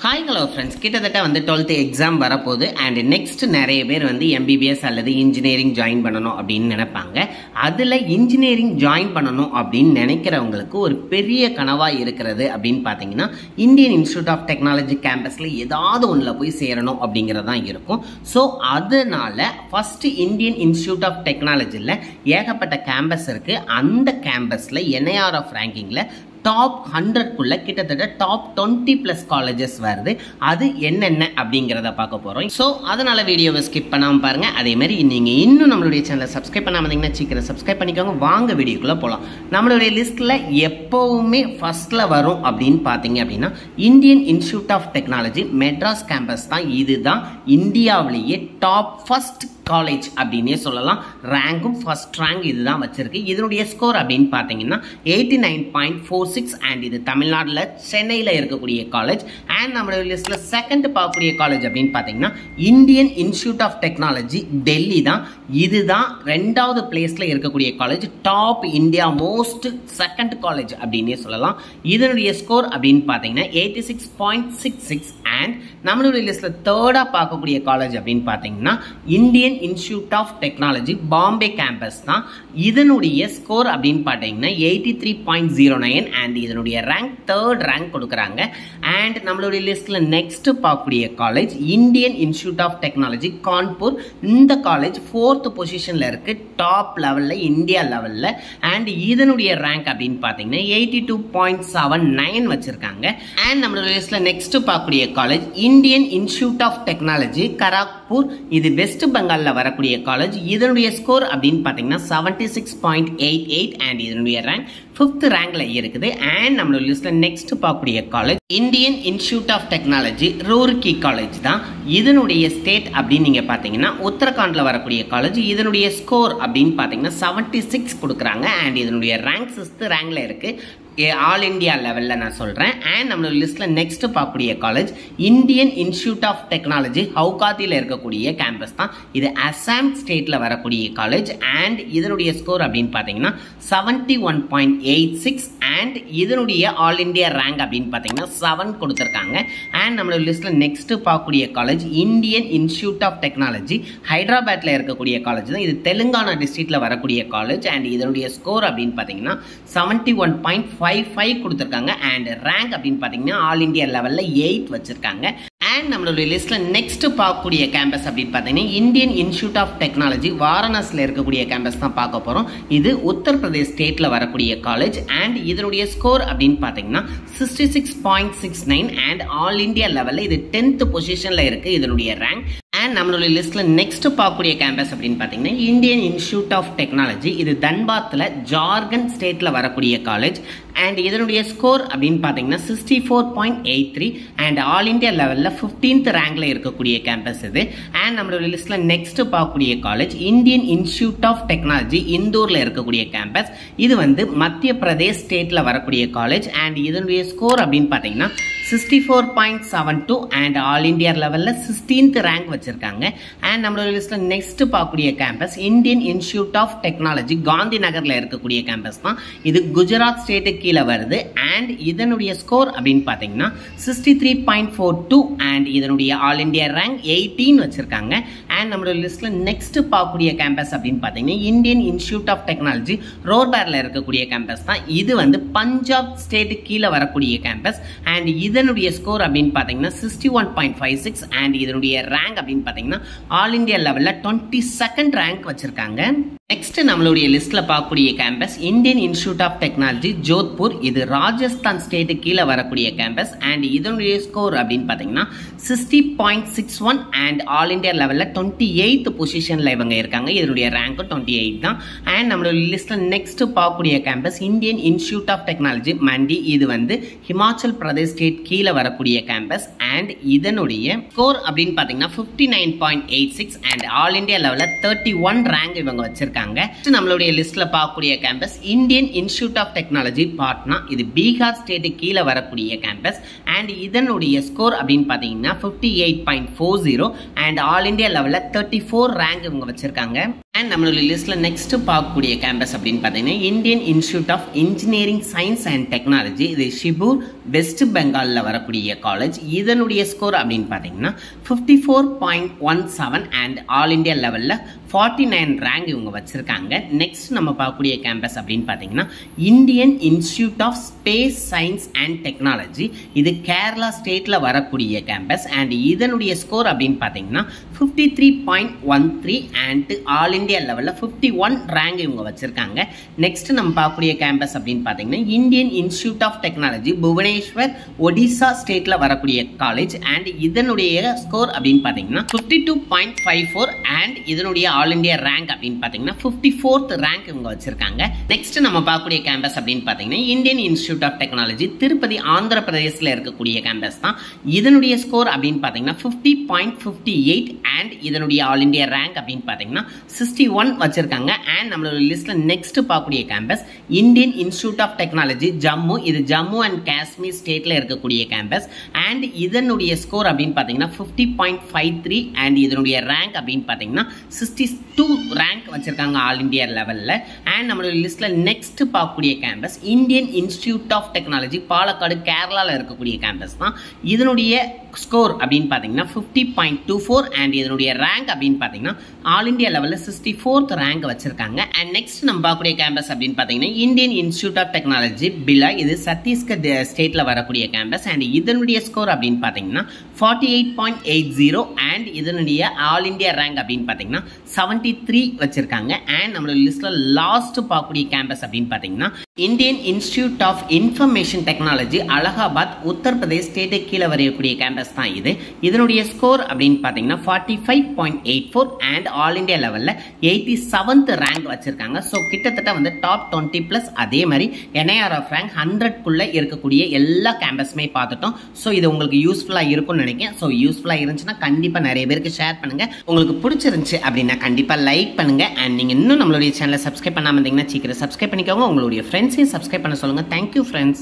Hi hello friends, கிட்டத்தட்ட 12th exam வரப்போகுது. And next நிறைய பேர் MBBS அல்லது இன்ஜினியரிங் ஜாயின் பண்ணணும் அப்படின்னு நினைப்பாங்க. அதில் இன்ஜினியரிங் ஜாயின் பண்ணணும் அப்படின்னு நினைக்கிறவங்களுக்கு ஒரு பெரிய கனவாக இருக்கிறது அப்படின்னு பார்த்தீங்கன்னா, இந்தியன் இன்ஸ்டியூட் ஆஃப் டெக்னாலஜி கேம்பஸில் ஏதாவது ஒன்றில் போய் சேரணும் அப்படிங்கிறதான் இருக்கும். ஸோ அதனால் ஃபஸ்ட்டு இந்தியன் இன்ஸ்டியூட் ஆஃப் டெக்னாலஜியில் ஏகப்பட்ட கேம்பஸ் இருக்குது. அந்த கேம்பஸில் NIRF ரேங்கிங்கில் டாப் 100க்குள்ள கிட்டத்தட்ட டாப் 20+ காலேஜஸ் வருது. அது என்னென்ன அப்படிங்கிறத பார்க்க போகிறோம். ஸோ அதனால் வீடியோவை ஸ்கிப் பண்ணாமல் பாருங்கள். அதே மாதிரி நீங்கள் இன்னும் நம்மளுடைய சேனலை சப்ஸ்கிரைப் பண்ணாமல் இருந்தீங்கன்னா சீக்கிரம் சப்ஸ்கிரைப் பண்ணிக்கோங்க. வாங்க வீடியோக்குள்ளே போகலாம். நம்மளுடைய லிஸ்ட்டில் எப்போவுமே ஃபஸ்ட்டில் வரும் அப்படின்னு பார்த்தீங்க அப்படின்னா, Indian Institute of Technology Madras campus தான். இதுதான் இந்தியாவிலேயே டாப் ஃபஸ்ட் காலேஜ் அப்படின்னே சொல்லலாம். ரேங்கும் ஃபர்ஸ்ட் ரேங்க் இதுதான் வச்சிருக்கு. இதனுடைய ஸ்கோர் அப்படின்னு பார்த்தீங்கன்னா 89.46 அண்ட் இது தமிழ்நாட்டில் சென்னையில் இருக்கக்கூடிய காலேஜ். அண்ட் நம்மளுடைய லிஸ்ட்டில் செகண்ட் பார்க்கக்கூடிய காலேஜ் அப்படின்னு பார்த்தீங்கன்னா Indian Institute of Technology Delhi தான். இதுதான் 2வது பிளேஸில் இருக்கக்கூடிய college. Top India most second college அப்படின்னே சொல்லலாம். இதனுடைய ஸ்கோர் அப்படின்னு பார்த்தீங்கன்னா 86.66 அண்ட் நம்மளுடைய லிஸ்ட்டில் தேர்டாக பார்க்கக்கூடிய காலேஜ் அப்படின்னு பார்த்தீங்கன்னா Indian Institute of Technology Bombay campus தான். இதனுடைய ஸ்கோர் அப்படின்னு பார்த்தீங்கன்னா 83.09 அண்ட் இதனுடைய ரேங்க் தேர்ட் ரேங்க் கொடுக்குறாங்க. அண்ட் நம்மளுடைய லிஸ்ட்டில் நெக்ஸ்ட் பார்க்கக்கூடிய college Indian Institute of Technology Kanpur. இந்த காலேஜ் 4th பொசிஷனில் இருக்கு டாப் லெவலில் இந்தியா லெவலில். அண்ட் இதனுடைய ரேங்க் அப்படின்னு பார்த்தீங்கன்னா 82.79 வச்சிருக்காங்க. அண்ட் நம்மளுடைய லிஸ்ட்டில் நெக்ஸ்ட் பார்க்கக்கூடிய college Indian Institute of Technology Kharagpur. இது வெஸ்ட் பெங்காலில் வரக்கூடிய காலேஜ். இதனுடைய ஸ்கோர் அப்படின்னு பார்த்தீங்கன்னா 76.88 அண்ட் இதனுடைய ரேங்க் 5th ரேங்க்ல இருக்குது. அண்ட் நம்மளோட லிஸ்ட்ல நெக்ஸ்ட் பார்க்கக்கூடிய college Indian Institute of Technology Roorkee college தான். இதனுடைய ஸ்டேட் அப்படின்னு நீங்க பாத்தீங்கன்னா உத்தரகாண்ட்ல வரக்கூடிய காலேஜ். இதனுடைய ஸ்கோர் அப்படின்னு பாத்தீங்கன்னா 76 கொடுக்குறாங்க. அண்ட் இதனுடைய ரேங்க் 6th ரேங்க்ல இருக்கு ஆல் இண்டியா லெவலில் நான் சொல்கிறேன். அண்ட் நம்மளோட லிஸ்ட்டில் நெக்ஸ்ட் பார்க்கக்கூடிய college Indian Institute of Technology ஹவுகாத்தியில் இருக்கக்கூடிய கேம்பஸ் தான். இது அசாம் ஸ்டேட்டில் வரக்கூடிய காலேஜ். அண்ட் இதனுடைய ஸ்கோர் அப்படின்னு பார்த்தீங்கன்னா 71.86 அண்ட் இதனுடைய ஆல் இண்டியா ரேங்க் அப்படின்னு பார்த்தீங்கன்னா 7 கொடுத்துருக்காங்க. அண்ட் நம்மளோட லிஸ்ட்டில் நெக்ஸ்ட் பார்க்கக்கூடிய college Indian Institute of Technology ஹைதராபாத்தில் இருக்கக்கூடிய காலேஜ் தான். இது தெலுங்கானா டிஸ்ட்ரிக்டில் வரக்கூடிய காலேஜ். அண்ட் இதனுடைய ஸ்கோர் அப்படின்னு பார்த்தீங்கன்னா 71.55 கொடுத்துருக்காங்க. அண்ட் ரேங்க் அப்படின்னு பார்த்தீங்கன்னா ஆல் இண்டியா லெவலில் 8 வச்சிருக்காங்க. அண்ட் நம்மளுடைய லிஸ்ட்டில் நெக்ஸ்ட் பார்க்கக்கூடிய கேம்பஸ் அப்படின்னு பார்த்தீங்கன்னா இந்தியன் இன்ஸ்டியூட் ஆஃப் டெக்னாலஜி வாரணாசியில் இருக்கக்கூடிய கேம்பஸ் தான் பார்க்க போகிறோம். இது உத்தரப்பிரதேஷ் ஸ்டேட்டில் வரக்கூடிய காலேஜ். அண்ட் இதனுடைய ஸ்கோர் அப்படின்னு பார்த்தீங்கன்னா 66.69 அண்ட் ஆல் இண்டியா லெவலில் இது 10th பொசிஷனில் இருக்குது இதனுடைய ரேங்க். அண்ட் நம்மளுடைய லிஸ்ட்டில் நெக்ஸ்ட் பார்க்கக்கூடிய கேம்பஸ் அப்படின்னு பார்த்தீங்கன்னா இந்தியன் இன்ஸ்டியூட் ஆஃப் டெக்னாலஜி. இது தன்பாத்தில் ஜார்க்கண்ட் ஸ்டேட்டில் வரக்கூடிய காலேஜ். அண்ட் இதனுடைய ஸ்கோர் அப்படின்னு பார்த்தீங்கன்னா 64.83 அண்ட் ஆல் இண்டியா லெவலில் 15th ரேங்க்ல இருக்கக்கூடிய கேம்பஸ் இது. அண்ட் நம்மளுடைய லிஸ்ட்டில் நெக்ஸ்ட் பார்க்கக்கூடிய college Indian Institute of Technology இந்தூரில் இருக்கக்கூடிய கேம்பஸ். இது மத்திய பிரதேஷ் ஸ்டேட்டில் வரக்கூடிய காலேஜ். அண்ட் இதனுடைய ஸ்கோர் அப்படின்னு பார்த்தீங்கன்னா 64.72 அண்ட் ஆல் இண்டியா லெவலில் 16th ரேங்க் வச்சிருக்காங்க. அண்ட் நம்மளோட லிஸ்ட்டில் நெக்ஸ்ட் பார்க்கக்கூடிய campus Indian Institute of Technology Gandhi நகரில் இருக்கக்கூடிய கேம்பஸ் தான். இது குஜராத் ஸ்டேட்டுக்கு கீழே வருது. அண்ட் இதனுடைய ஸ்கோர் அப்படின்னு பார்த்தீங்கன்னா 63.42 அண்ட் இதனுடைய ஆல் இண்டியா ரேங்க் 18 வச்சிருக்காங்க. அண்ட் நம்மளோட லிஸ்ட்டில் நெக்ஸ்ட் பார்க்கக்கூடிய கேம்பஸ் அப்படின்னு பார்த்தீங்கன்னா இந்தியன் இன்ஸ்டியூட் ஆஃப் டெக்னாலஜி ரோர்பேரில் இருக்கக்கூடிய கேம்பஸ் தான். இது பஞ்சாப் ஸ்டேட்டுக்கு கீழே வரக்கூடிய கேம்பஸ். அண்ட் இதனுடைய ஸ்கோர் அப்படின்னு பார்த்தீங்கன்னா 61.56 அண்ட் இதனுடைய ரேங்க் அப்படின்னு பார்த்தீங்கன்னா ஆல் இண்டியா லெவலில் 22nd ரேங்க் வச்சிருக்காங்க. நெக்ஸ்ட் நம்மளுடைய லிஸ்ட்ல பார்க்கக்கூடிய campus Indian Institute of Technology Jodhpur. இது ராஜஸ்தான் ஸ்டேட்டுக்கு கீழே வரக்கூடிய கேம்பஸ். அண்ட் இதனுடைய ஸ்கோர் அப்படின்னு பார்த்தீங்கன்னா 60.61 அண்ட் ஆல் இண்டியா லெவலில் 28th பொசிஷனில் இவங்க இருக்காங்க. இதனுடைய ரேங்க்கும் 28 தான். அண்ட் நம்மளுடைய லிஸ்ட்ல நெக்ஸ்ட் பார்க்கக்கூடிய campus Indian Institute of Technology Mandi. இது ஹிமாச்சல் பிரதேஷ் ஸ்டேட் கீழே வரக்கூடிய கேம்பஸ். அண்ட் இதனுடைய ஸ்கோர் அப்படின்னு பார்த்தீங்கன்னா 59.86 அண்ட் ஆல் இண்டியா லெவலில் 31 ரேங்க் இவங்க வச்சிருக்காங்க. நம்மளுடைய லிஸ்ட்ல பார்க்கக்கூடிய campus Indian Institute of Technology Patna. இது பீகார் ஸ்டேட்டுக்கு கீழே வரக்கூடிய கேம்பஸ். அண்ட் இதனுடைய ஸ்கோர் அப்படின்னு பார்த்தீங்கன்னா 58.40 அண்ட் ஆல் இண்டியா லெவலில் 34 ரேங்க் இவங்க வச்சிருக்காங்க. அண்ட் நம்மளுடைய லிஸ்ட்டில் நெக்ஸ்ட் பார்க்கக்கூடிய கேம்பஸ் அப்படின்னு பார்த்தீங்கன்னா Indian Institute of Engineering Science and Technology. இது ஷிபூர் வெஸ்ட் பெங்காலில் வரக்கூடிய காலேஜ். இதனுடைய ஸ்கோர் அப்படின்னு பார்த்தீங்கன்னா 54.17 அண்ட் ஆல் இண்டியா லெவலில் 49 ரேங்க் இவங்க வச்சுருக்காங்க. நெக்ஸ்ட் நம்ம பார்க்கக்கூடிய கேம்பஸ் அப்படின்னு பார்த்தீங்கன்னா Indian Institute of Space Science and Technology. இது கேரளா ஸ்டேட்டில் வரக்கூடிய கேம்பஸ் அண்ட் இதனுடைய ஸ்கோர் அப்படின்னு பார்த்தீங்கன்னா 53.13 அண்ட் ஆல் இண்டியா லெவலில் 51 ரேங்க் இவங்க வச்சுருக்காங்க. நெக்ஸ்ட் நம்ம பார்க்கக்கூடிய கேம்பஸ் அப்படின்னு பார்த்தீங்கன்னா Indian Institute of Technology Bhubaneswar Odisha ஸ்டேட்டில் வரக்கூடிய காலேஜ் அண்ட் இதனுடைய ஸ்கோர் அப்படின்னு பார்த்தீங்கன்னா 52.54 அண்ட் இதனுடைய ஆல் இண்டியா ரேங்க் அப்படின்னு பார்த்தீங்கன்னா 54th ரேங்க் இவங்க வச்சிருக்காங்க. நெக்ஸ்ட் நம்ம பார்க்கக்கூடிய கேம்பஸ் அப்படின்னு பார்த்தீங்கன்னா Indian Institute of Technology Tirupati Andhra பிரதேசத்தில் இருக்கக்கூடிய கேம்பஸ் தான். இதனுடைய ஸ்கோர் அப்படின்னு பார்த்தீங்கன்னா 50.58 அண்ட் இதனுடைய ஆல் இண்டியா ரேங்க் அப்படின்னு பார்த்தீங்கன்னா 61 வச்சிருக்காங்க. அண்ட் நம்மளோட லிஸ்ட்ல நெக்ஸ்ட் பார்க்கக்கூடிய campus Indian Institute of Technology Jammu. இது ஜம்மு அண்ட் காஷ்மீர் ஸ்டேட்ல இருக்கக்கூடிய கேம்பஸ் அண்ட் இதனுடைய ஸ்கோர் அப்படின்னு பார்த்தீங்கன்னா 50.53 அண்ட் இதனுடைய ரேங்க் அப்படின்னு பார்த்தீங்கன்னா 62 ரேங்க் வச்சிருக்காங்க ஆல் இண்டியா லெவலில். அண்ட் நம்மளோட லிஸ்ட்ல நெக்ஸ்ட் பார்க்கக்கூடிய campus Indian Institute of Technology Palakkad கேரளாவில் இருக்கக்கூடிய கேம்பஸ் தான். இதனுடைய ஸ்கோர் அப்படின்னு பார்த்தீங்கன்னா 50.24 அண்ட் இதனுடைய ரேங்க் அப்படின்னு பார்த்தீங்கன்னா ஆல் இண்டியா லெவலில் 64th ரேங்க் வச்சிருக்காங்க. அண்ட் நெக்ஸ்ட் நம்ம பார்க்கக்கூடிய கேம்பஸ் அப்படின்னு பார்த்தீங்கன்னா இந்தியன் இன்ஸ்டியூட் ஆஃப் டெக்னாலஜி பிலா. இது சத்தீஸ்கர் ஸ்டேட்ல வரக்கூடிய கேம்பஸ் அண்ட் இதனுடைய ஸ்கோர் அப்படின்னு பார்த்தீங்கன்னா 48.80 அண்ட் இதனுடைய ஆல் இண்டியா ரேங்க் அப்படின்னு பார்த்தீங்கன்னா 73 வச்சிருக்காங்க. அண்ட் நம்மளோட லிஸ்ட்ல லாஸ்ட் பார்க்கக்கூடிய கேம்பஸ் அப்படின்னு பார்த்தீங்கன்னா Indian Institute of Information Technology Allahabad Uttar Pradesh state கீழே வரையக்கூடிய கேம்பஸ் தான் இது. இதனுடைய ஸ்கோர் அப்படின்னு பார்த்தீங்கன்னா 45.84 அண்ட் ஆல் இண்டியா லெவலில் 87th ரேங்க் வச்சிருக்காங்க. ஸோ கிட்டத்தட்ட வந்து டாப் 20+ அதே மாதிரி NIRF ரேங்க் 100க்குள்ள இருக்கக்கூடிய எல்லா கேம்பஸுமே பார்த்துட்டோம். ஸோ இது உங்களுக்கு யூஸ்ஃபுல்லாக இருக்கும்னு நினைக்கிறேன். ஸோ யூஸ்ஃபுல்லாக இருந்துச்சுன்னா கண்டிப்பாக நிறைய பேருக்கு ஷேர் பண்ணுங்க. உங்களுக்கு பிடிச்சிருந்துச்சு அப்படின்னா கண்டிப்பாக லைக் பண்ணுங்க. அண்ட் நீங்கள் இன்னும் நம்மளுடைய சேனலை சப்ஸ்கிரைப் பண்ணாமல் இருந்தீங்கன்னா சீக்கிரம் சப்ஸ்கிரைப் பண்ணிக்கோங்க. உங்களுடைய ஃப்ரெண்ட்ஸையும் சப்ஸ்கிரைப் பண்ண சொல்லுங்க. Thank you friends.